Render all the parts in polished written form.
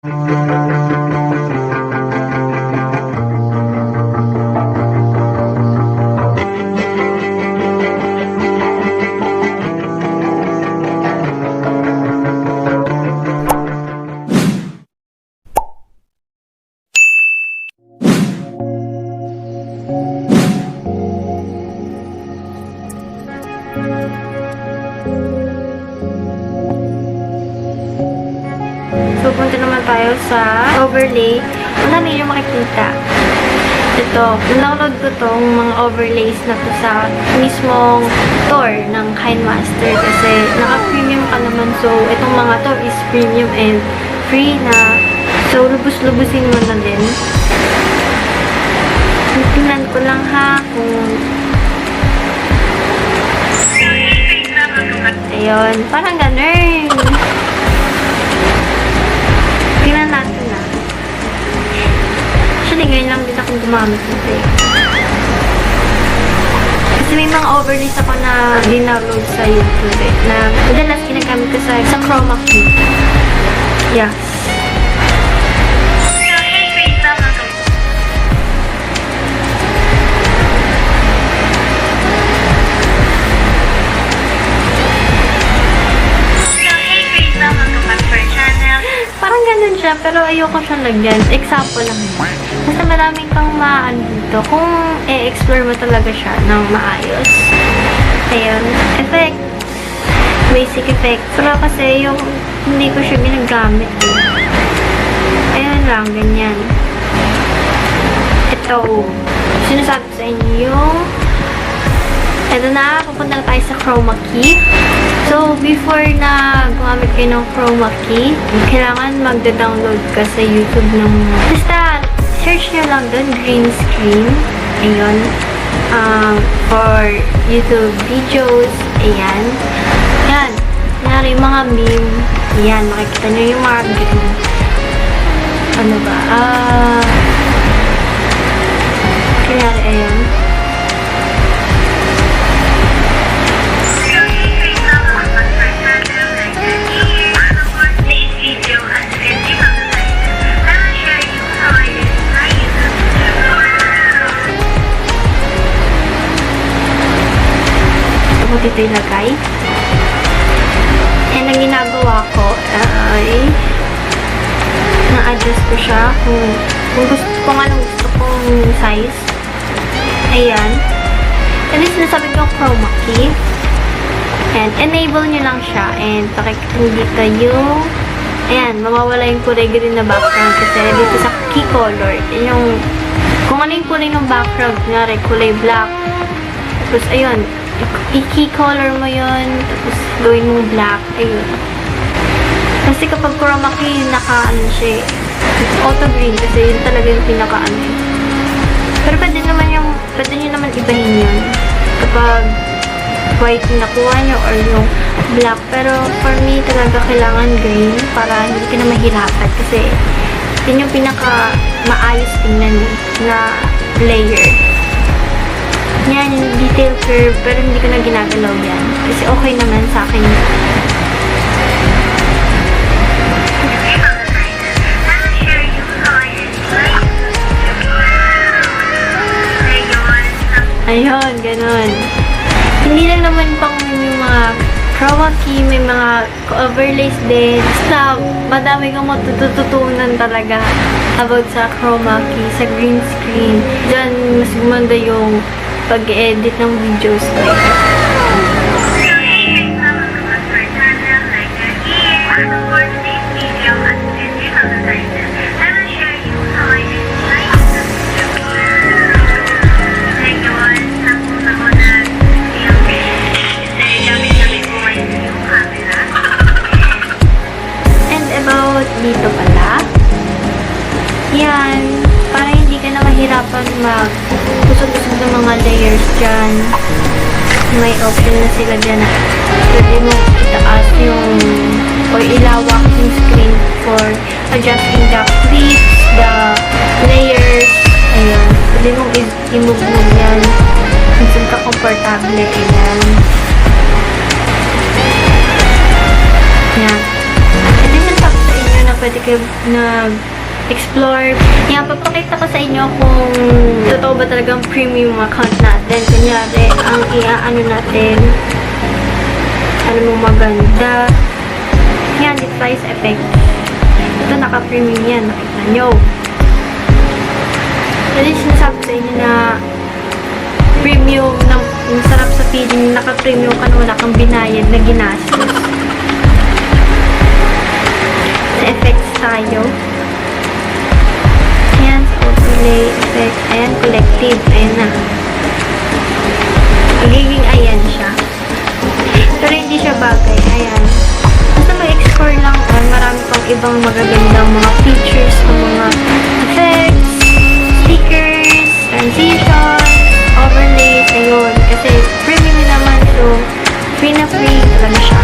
So, punta naman tayo sa overlay. Wala ninyo makikita. Ito, download ko tong mga overlays na to sa mismong store ng Kinemaster kasi naka-premium ka naman. So, itong mga to is premium and free na. So, lubos-lubusin mo na din. Tingnan ko lang ha kung ayun, parang ganun. Tingnan natin na. Actually, ngayon lang din akong gumamit nito eh. Kasi may mga overlays ako na dinownload sa YouTube eh, na madalas ginagamit ko sa chroma key. Yes. Parang ganun siya, pero ayoko siyang lagyan. Example lang. Basta maraming kang maan dito kung i-explore mo talaga siya ng maayos. Ayun. Effect. Basic effect. Pero kasi yung hindi ko siya ginagamit eh. Ayun lang, ganyan. Ito. Sinasabi ko sa inyo ito na, pupunta na tayo sa chroma key. So, before na gumamit kayo ng chroma key, kailangan magda-download ka sa YouTube ng basta, search nyo lang doon, green screen. Ayun. For YouTube videos. Ayan. Yan. Nangyari yung mga meme. Ayan. Makikita nyo yung mga green. Ano ba? Kanyari, ayan. Dito ilagay. And ang ginagawa ko ay na-adjust ko siya kung anong gusto kong size. Ayan. And then sinasabi ko chroma key. And enable nyo lang siya. And pakikita dito yung ayan, mawawala yung kulay green na background kasi dito sa key color. Yung kung ano yung kulay ng background, kunyari kulay black. Tapos ayun, i-key color mo yun, tapos gawin mong black, ayun. Kasi kapag chroma key, naka-ano siya, it's auto green kasi yun talaga yung pinaka-ano eh. Pero pwede nyo naman ibahin yun kapag white yung nakuha nyo or yung black. Pero for me, talaga kailangan green para hindi ka na mahirapan kasi yun yung pinaka-maayos tingnan na layer. Yan, yung detail curve, pero hindi ko na ginagalaw yan. Kasi okay naman sa akin. Ayun, ganun. Hindi lang naman pang yung mga chroma key, may mga overlays din. Basta, madami kang matututunan talaga about sa chroma key, sa green screen. Diyan, mas gumanda yung pag-edit ng videos ko. And about dito pala, yan, para hindi ka na mahirapan mag-usog-usog ng mga layers dyan. May option na sila dyan na pwede mo itaas yung or ilawak yung screen for adjusting the clips, the layers. Ayan. Pwede mong i-move yan. Minsan ka komportable. Ayan. Ayan. Ito yung sabi sa inyo na pwede kayo explore. Yan, papakita ko sa inyo kung totoo ba talagang premium account natin. Kunyari, ang iaano natin, ano mo maganda. Yan, the price effect. Ito, naka-premium yan. Nakita nyo. Yan yung sinasabi sa inyo na premium, yung sarap sa feeling, naka-premium ka na wala kang binayad na ginastos. Sa effects tayo. Ayan, sa overlay effect. Ayan, collective. Ayan na. Magiging ayan siya. Pero hindi siya bagay. Ayan. Basta mag-explore lang on. Marami pang ibang magagandang mga features ng mga effects, stickers, transitions, overlays. Ayun. Kasi premium naman. So, free na free talaga siya.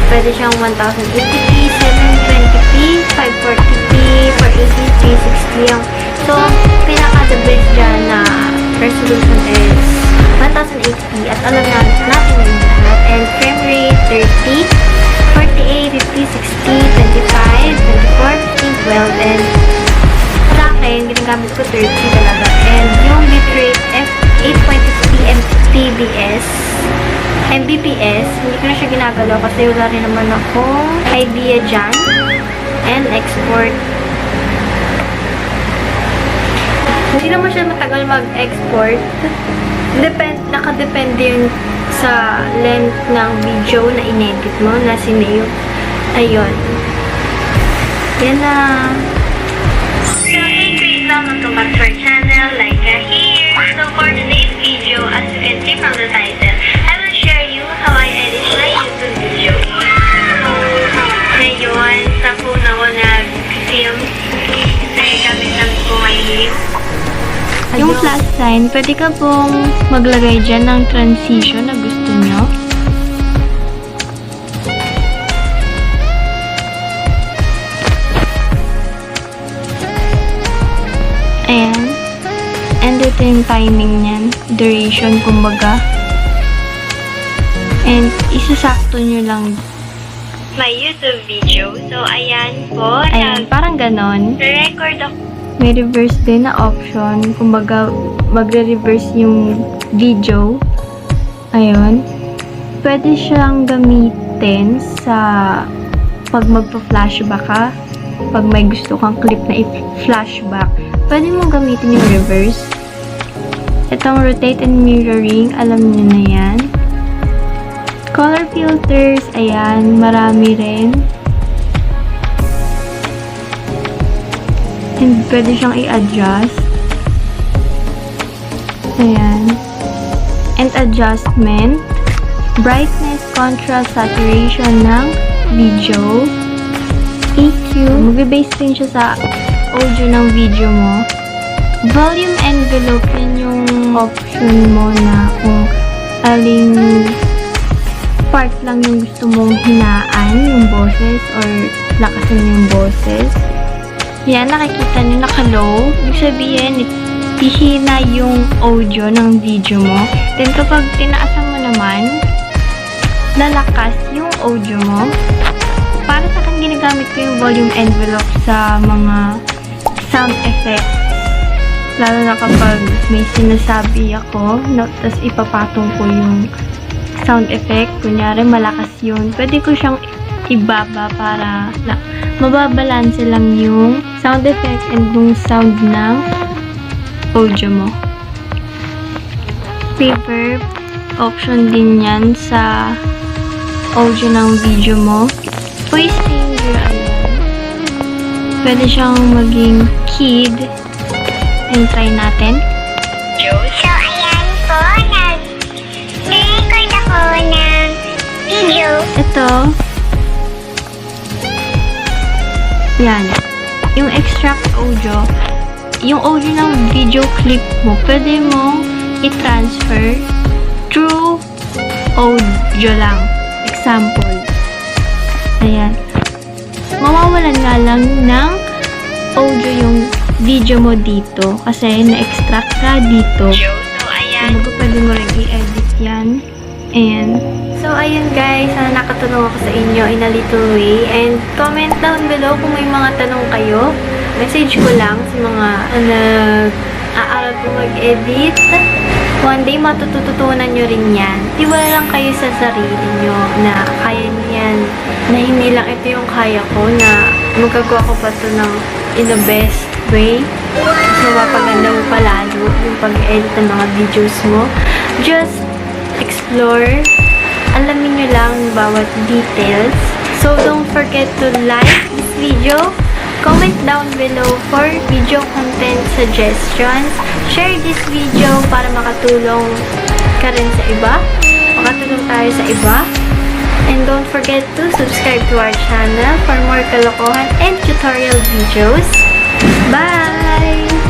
Pwede siyang 1080p, 720p, 540p, 480, 360 yung. So, pinaka-the best dyan na resolution is 1080p at alam natin yung lahat. And frame rate 30, 48, 50, 60, 25, 24, 15, 12, and sa akin, ginagamit ko 30 talaga. And yung bitrate F8.60 Mbps, hindi ko na siya ginagalaw kasi wala rin naman akong idea dyan. And export. Hindi naman siya matagal mag-export. Nakadepende yun sa length ng video na inedit mo, na sinave. Ayun. Yan na. So, hey guys, welcome to back to our channel, Lyka here. So, for today's video, as you can see from the title, I will share you how I edit my YouTube video. Ngayon, sa phone ako nag-film. Gamit lang ko ngayon. Yung plus sign, pwede ka pong maglagay dyan ng transition na gusto nyo. Ayan. And ito yung timing niyan. Duration, kumbaga. And isasakto nyo lang my YouTube video. So, ayan po. Ayan, parang ganon. Record ako. May reverse din na option. Kumbaga, magre-reverse yung video. Ayun. Pwede siyang gamitin sa pag magpa-flashback ka. Pag may gusto kang clip na i-flashback, pwede mo gamitin yung reverse. Itong rotate and mirroring, alam nyo na yan. Color filters, ayan, marami rin. And pwede siyang i-adjust. Ayan. And adjustment. Brightness, contrast, saturation ng video. EQ. Mag-base din siya sa audio ng video mo. Volume envelope, yun yung option mo na kung aling part lang yung gusto mong hinaan yung boses or lakasan yung boses. Yan, nakikita nyo naka-low. Ibig sabihin, hihina yung audio ng video mo. Then, kapag tinaasan mo naman, lalakas yung audio mo. Para sa akin, ginagamit ko yung volume envelope sa mga sound effects. Lalo na kapag may sinasabi ako, tapos ipapatong ko yung sound effect. Kunyari, malakas yun. Pwede ko siyang ibaba para mababalanse lang yung sound effect and yung sound ng audio mo. Reverb option din yan sa audio ng video mo. Voice changer, ayan. Pwede siyang maging keyed. And try natin. So, ayan po, nag-record ako ng video. Ito. Yan. Yung extract audio. Yung audio ng video clip mo, pwede mong i-transfer through audio lang. Example. Ayan. Mawawalan nga lang ng audio yung video mo dito kasi na-extract ka dito. So, ayan. Ano ba, pwede mo rin i-edit yan. And, so, ayun guys, sana nakatulong ako sa inyo in a little way. And, comment down below kung may mga tanong kayo. Message ko lang sa mga nag-aaral po mag-edit. One day, matututunan nyo rin yan. Tiwala lang kayo sa sarili nyo na kaya nyo yan. Na hindi lang ito yung kaya ko, na magagawa ko pa ito ng in the best way. So, mapaganda mo palalo yung pag-edit ng mga videos mo. Just explore. Alamin nyo lang yung bawat details. So, don't forget to like this video. Comment down below for video content suggestions. Share this video para makatulong ka rin sa iba. Makatulong tayo sa iba. And don't forget to subscribe to our channel for more kalokohan and tutorial videos. Bye!